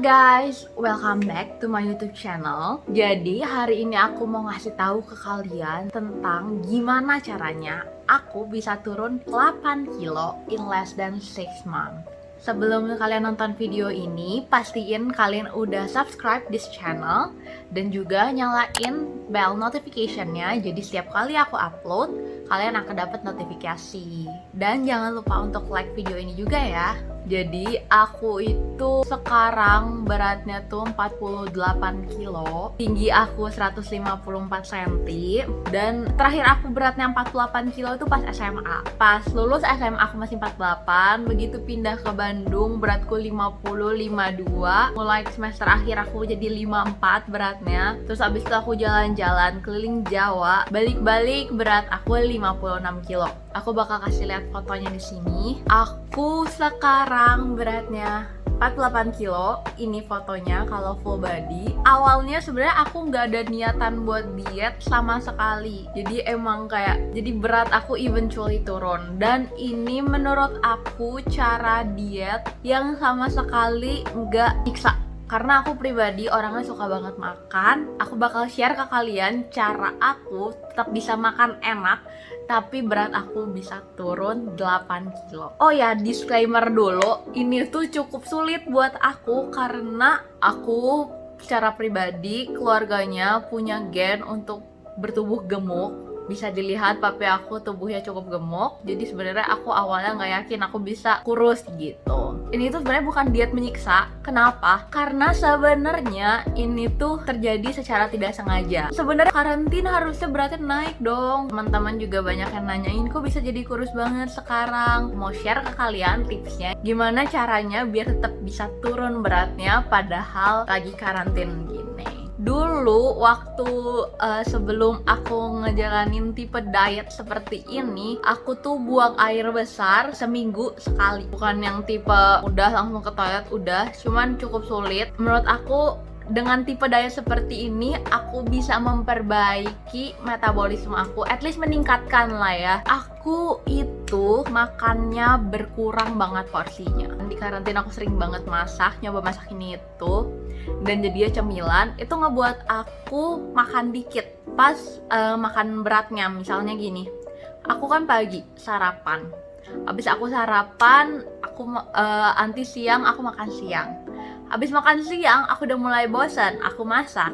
guys, welcome back to my YouTube channel. Jadi hari ini aku mau ngasih tahu ke kalian tentang gimana caranya aku bisa turun 8 kilo in less than 6 months. Sebelum kalian nonton video ini, pastiin kalian udah subscribe this channel dan juga nyalain bell notification-nya. Jadi setiap kali aku upload, kalian akan dapat notifikasi. Dan jangan lupa untuk like video ini juga ya. Jadi aku itu sekarang beratnya tuh 48 kilo, tinggi aku 154 cm, dan terakhir aku beratnya 48 kilo itu pas SMA. Pas lulus SMA aku masih 48, begitu pindah ke Bandung beratku 52. Mulai semester akhir aku jadi 54 beratnya. Terus abis itu aku jalan-jalan keliling Jawa, balik-balik berat aku 56 kilo. Aku bakal kasih lihat fotonya di sini. Aku sekarang beratnya 48 kilo. Ini fotonya kalau full body. Awalnya sebenarnya aku nggak ada niatan buat diet sama sekali. Jadi emang jadi berat aku eventually turun. Dan ini menurut aku cara diet yang sama sekali nggak nyiksa. Karena aku pribadi orangnya suka banget makan. Aku bakal share ke kalian cara aku tetap bisa makan enak tapi berat aku bisa turun 8 kilo. Oh ya, disclaimer dulu, ini tuh cukup sulit buat aku karena aku secara pribadi keluarganya punya gen untuk bertubuh gemuk. Bisa dilihat papi aku tubuhnya cukup gemuk. Jadi sebenarnya aku awalnya nggak yakin aku bisa kurus gitu. Ini tuh sebenarnya bukan diet menyiksa. Kenapa? Karena sebenarnya ini tuh terjadi secara tidak sengaja. Sebenarnya karantina harusnya beratnya naik dong. Teman-teman juga banyak yang nanyain kok bisa jadi kurus banget sekarang. Mau share ke kalian tipsnya gimana caranya biar tetap bisa turun beratnya padahal lagi karantin gini. Dulu waktu sebelum aku ngejalanin tipe diet seperti ini, aku tuh buang air besar seminggu sekali. Bukan yang tipe udah langsung ke toilet udah, cuman cukup sulit. Menurut aku dengan tipe diet seperti ini, aku bisa memperbaiki metabolisme aku, at least meningkatkan lah ya. Aku itu makannya berkurang banget porsinya. Di karantina aku sering banget nyoba masak ini itu, dan jadinya cemilan. Itu ngebuat aku makan dikit pas makan beratnya. Misalnya gini, aku kan pagi sarapan, abis aku sarapan, aku anti siang aku makan siang. Habis makan siang, aku udah mulai bosan, aku masak.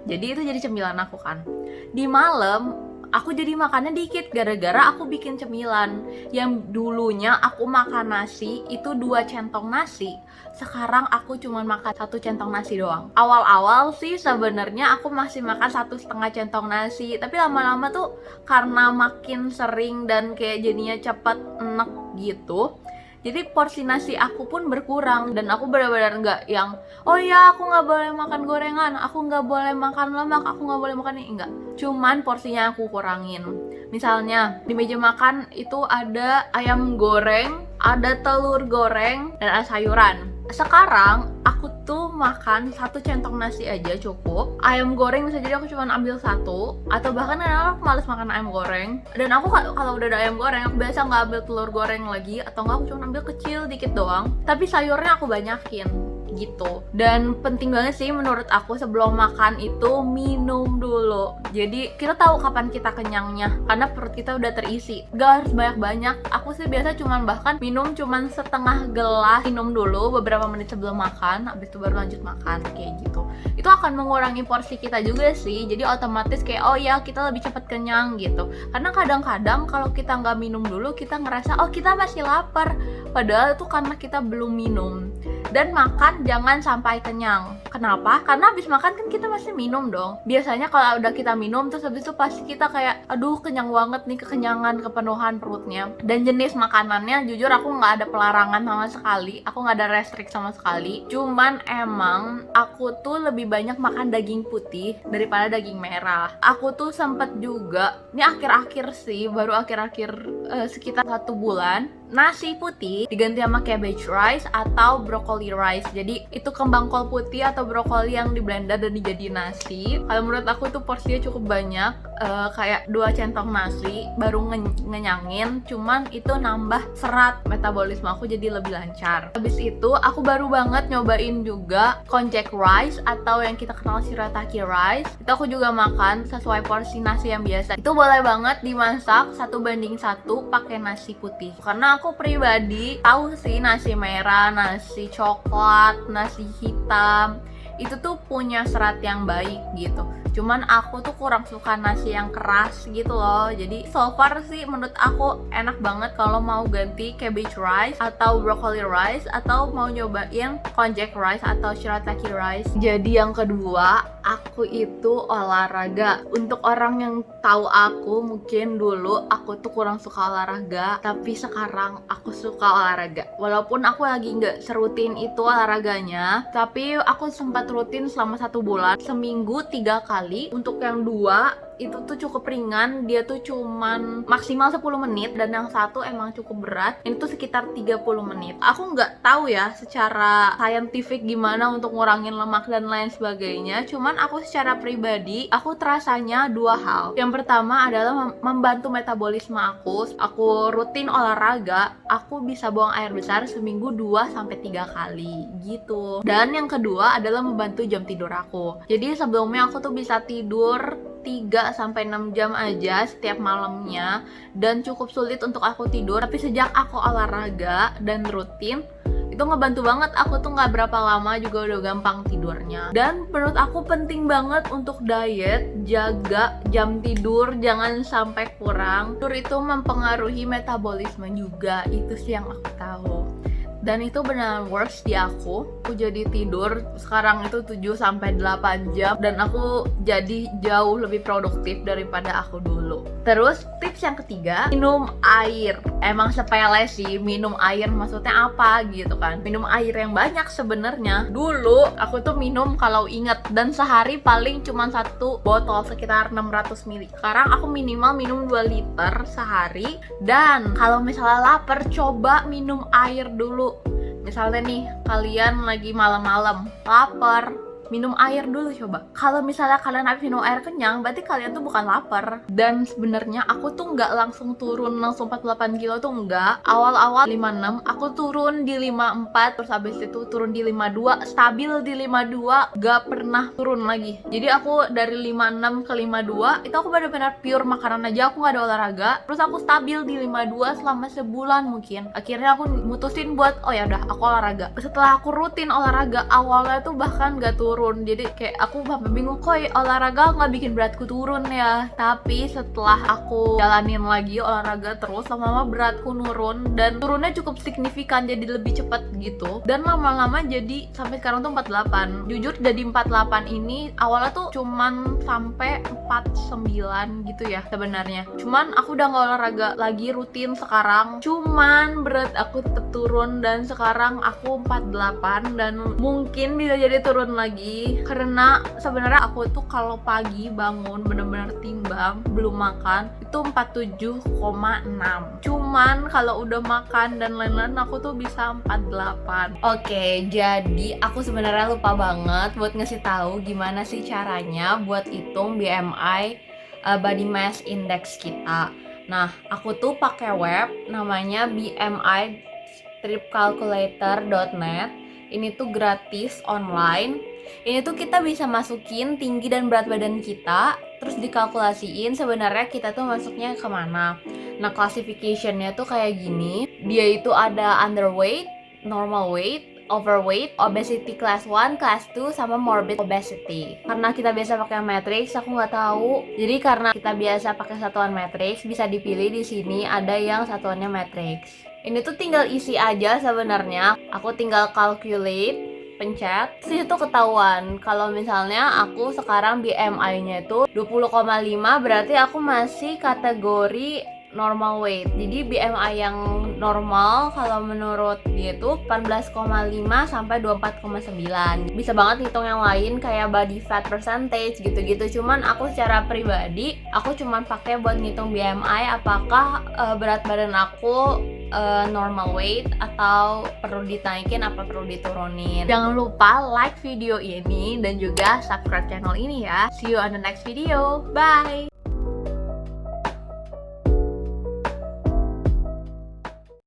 Jadi itu jadi cemilan aku kan. Di malam, aku jadi makannya dikit gara-gara aku bikin cemilan. Yang dulunya aku makan nasi, itu 2 centong nasi. Sekarang aku cuma makan 1 centong nasi doang. Awal-awal sih sebenarnya aku masih makan 1,5 centong nasi. Tapi lama-lama tuh karena makin sering dan kayak jadinya cepet enek gitu, jadi porsi nasi aku pun berkurang. Dan aku benar-benar nggak yang oh ya aku nggak boleh makan gorengan, aku nggak boleh makan lemak, aku nggak boleh makan ini, enggak. Cuman porsinya aku kurangin. Misalnya di meja makan itu ada ayam goreng, ada telur goreng, dan ada sayuran. Sekarang aku tuh makan 1 centong nasi aja cukup. Ayam goreng bisa jadi aku cuma ambil 1, atau bahkan aku males makan ayam goreng. Dan aku kalau udah ada ayam goreng, aku biasa nggak ambil telur goreng lagi, atau nggak aku cuma ambil kecil dikit doang. Tapi sayurnya aku banyakin gitu. Dan penting banget sih menurut aku sebelum makan itu minum dulu. Jadi kita tahu kapan kita kenyangnya, karena perut kita udah terisi. Gak harus banyak-banyak. Aku sih biasa bahkan minum cuman setengah gelas. Minum dulu beberapa menit sebelum makan, habis itu baru lanjut makan kayak gitu. Itu akan mengurangi porsi kita juga sih. Jadi otomatis kayak oh ya kita lebih cepat kenyang gitu. Karena kadang-kadang kalau kita nggak minum dulu, kita ngerasa oh kita masih lapar. Padahal itu karena kita belum minum. Dan makan jangan sampai kenyang. Kenapa? Karena habis makan kan kita masih minum dong. Biasanya kalau udah kita minum terus habis itu pasti kita kayak aduh kenyang banget nih, kekenyangan, kepenuhan perutnya. Dan jenis makanannya jujur aku nggak ada pelarangan sama sekali. Aku nggak ada restrict sama sekali. Cuman emang aku tuh lebih banyak makan daging putih daripada daging merah. Aku tuh sempet juga, ini akhir-akhir sih, baru akhir-akhir sekitar 1 bulan, nasi putih diganti sama cabbage rice atau broccoli rice. Jadi itu kembang kol putih atau brokoli yang di blender dan dijadiin nasi. Kalau menurut aku tuh porsinya cukup banyak, kayak 2 centong nasi baru ngenyangin. Cuman itu nambah serat, metabolisme aku jadi lebih lancar. Habis itu aku baru banget nyobain juga konjac rice atau yang kita kenal shirataki rice. Itu aku juga makan sesuai porsi nasi yang biasa. Itu boleh banget dimasak 1:1 pakai nasi putih. Karena aku pribadi tahu sih nasi merah, nasi coklat, nasi hitam itu tuh punya serat yang baik gitu. Cuman aku tuh kurang suka nasi yang keras gitu loh. Jadi so far sih menurut aku enak banget kalau mau ganti cabbage rice atau broccoli rice atau mau nyobain konjac rice atau shirataki rice. Jadi yang kedua, aku itu olahraga. Untuk orang yang tahu aku, mungkin dulu aku tuh kurang suka olahraga, tapi sekarang aku suka olahraga. Walaupun aku lagi nggak serutin itu olahraganya, tapi aku sempat rutin selama 1 bulan, seminggu 3 kali. Untuk yang 2 itu tuh cukup ringan, dia tuh cuman maksimal 10 menit, dan yang 1 emang cukup berat, ini tuh sekitar 30 menit. Aku nggak tahu ya secara scientific gimana untuk ngurangin lemak dan lain sebagainya, cuman aku secara pribadi, aku terasanya 2 hal. Yang pertama adalah membantu metabolisme aku rutin olahraga, aku bisa buang air besar seminggu 2-3 kali gitu. Dan yang kedua adalah membantu jam tidur aku. Jadi sebelumnya aku tuh bisa tidur 3-6 jam aja setiap malamnya, dan cukup sulit untuk aku tidur. Tapi sejak aku olahraga dan rutin, itu ngebantu banget. Aku tuh nggak berapa lama juga udah gampang tidurnya. Dan menurut aku penting banget untuk diet, jaga jam tidur jangan sampai kurang. Tidur itu mempengaruhi metabolisme juga, itu sih yang aku tahu. Dan itu benar works di aku jadi tidur sekarang itu 7-8 jam, dan aku jadi jauh lebih produktif daripada aku dulu. Terus tips yang ketiga, minum air. Emang sepele sih, minum air maksudnya apa gitu kan. Minum air yang banyak sebenarnya. Dulu aku tuh minum kalau inget, dan sehari paling cuma 1 botol sekitar 600 ml. Sekarang aku minimal minum 2 liter sehari. Dan kalau misalnya lapar, coba minum air dulu. Misalnya nih, kalian lagi malam-malam lapar, minum air dulu coba. Kalau misalnya kalian habis minum air kenyang, berarti kalian tuh bukan lapar. Dan sebenarnya aku tuh nggak langsung turun langsung 48 kilo tuh enggak. Awal-awal 56, aku turun di 54, terus habis itu turun di 52, stabil di 52, gak pernah turun lagi. Jadi aku dari 56 ke 52, itu aku benar-benar pure makanan aja, aku nggak ada olahraga. Terus aku stabil di 52 selama sebulan mungkin. Akhirnya aku mutusin buat, oh ya udah, aku olahraga. Setelah aku rutin olahraga, awalnya tuh bahkan gak turun. Jadi kayak aku sampai bingung, kok olahraga nggak bikin beratku turun ya. Tapi setelah aku jalanin lagi olahraga terus, lama-lama beratku nurun, dan turunnya cukup signifikan, jadi lebih cepat gitu. Dan lama-lama jadi sampai sekarang tuh 48. Jujur jadi 48 ini awalnya tuh cuman sampai 49 gitu ya sebenarnya. Cuman aku udah nggak olahraga lagi rutin sekarang, cuman berat aku tetap turun, dan sekarang aku 48, dan mungkin bisa jadi turun lagi. Karena sebenarnya aku tuh kalau pagi bangun bener-bener timbang belum makan itu 47,6. Cuman kalau udah makan dan lain-lain aku tuh bisa 48. Oke, jadi aku sebenarnya lupa banget buat ngasih tahu gimana sih caranya buat hitung BMI, body mass index kita. Nah, aku tuh pakai web namanya bmi-calculator.net. Ini tuh gratis online. Ini tuh kita bisa masukin tinggi dan berat badan kita, terus dikalkulasiin sebenarnya kita tuh masuknya kemana. Nah, classification-nya tuh kayak gini. Dia itu ada underweight, normal weight, overweight, obesity class 1, class 2, sama morbid obesity. Karena kita biasa pakai matrix, aku nggak tahu. Jadi karena kita biasa pakai satuan matrix, bisa dipilih di sini ada yang satuannya matrix. Ini tuh tinggal isi aja sebenarnya. Aku tinggal calculate, pencet, situ ketahuan kalau misalnya aku sekarang BMI-nya itu 20,5, berarti aku masih kategori normal weight. Jadi BMI yang normal kalau menurut dia itu 18,5 sampai 24,9. Bisa banget hitung yang lain kayak body fat percentage gitu-gitu. Cuman aku secara pribadi aku cuman pakai buat ngitung BMI apakah berat badan aku normal weight atau perlu dinaikin apa perlu diturunin. Jangan lupa like video ini dan juga subscribe channel ini ya. See you on the next video. Bye.